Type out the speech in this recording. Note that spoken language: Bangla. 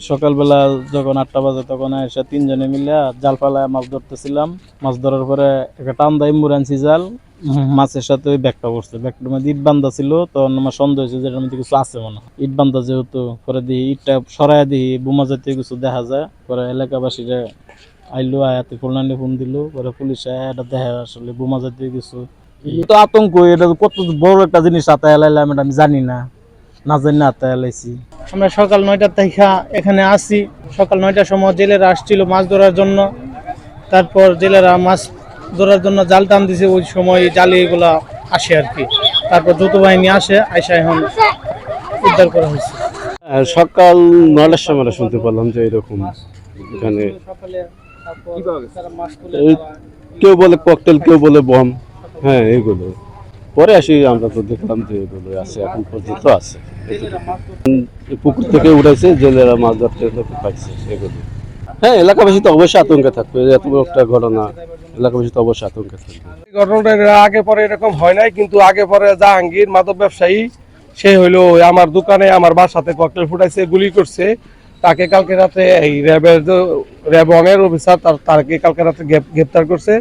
সকালবেলা যখন 8টা বাজে তখন এসে তিনজনে মিলে জাল ফালায় মাছ ধরতেছিলাম। মাছ ধরার পরে একটা টান দেয় মুরানছি জাল, মাছের সাথে ওই ব্যাগটা পড়ছে। ব্যাগটার মধ্যে ইট বান্ধা ছিল, তখন আমার সন্দেহ হয়েছে যে এটার মধ্যে কিছু আছে মনে হয়। ইট বান্ধা যেহেতু, পরে দিই ইটটা সরাই দিই বোমা জাতীয় কিছু দেখা যায়। পরে এলাকাবাসীরা আইলো, আয়াতে ফুলনানি ফোন দিল, পরে পুলিশ এটা দেখে আসলে বোমা জাতীয় কিছু। তো আতঙ্ক, এটা কত বড় একটা জিনিস হাতায় এলাইলাম এটা আমি জানি না, না জানি না হাতায় এলাইছি। আমরা সকাল 9টার থেকে এখানে আসি। সকাল 9টার সময় জেলেরা আসছিল মাছ ধরার জন্য। তারপর জেলেরা মাছ ধরার জন্য জাল টান দিছে, ওই সময় জালে এগুলা আসে আর কি। তারপর দ্রুত বাহিনী আসে, আইসা এখন উদ্ধার করা হয়েছে। সকাল 9টার সময় আমরা শুনতে পারলাম যে এরকম এখানে কেউ বলে ককটেল, কেউ বলে বম, হ্যাঁ এগুলো। পরে আসি আমরা তো দেখলাম যে এগুলো আছে, এখন পর্যন্ত আছে। পুকুর থেকে উঠেছে, জেলেরা মাছ ধরতে পাইছে এগুলো। হ্যাঁ, এলাকাবাসী তো অবশ্যই আতঙ্কে থাকবে, এত বড় একটা ঘটনা, এলাকাবাসী তো অবশ্যই আতঙ্কে থাকবে। ঘটনাটা আগে পরে এরকম হয় নাই, কিন্তু আগে পরে জাহাঙ্গীর মাদক ব্যবসায়ী, সে হইলো আমার দোকানে আমার বাসাতে ককটেল ফুটাইছে, গুলি করছে। তাকে কালকে রাতে এই র্যাব ওয়ানের অফিসার তাকে কালকে রাতে গ্রেপ্তার করছে।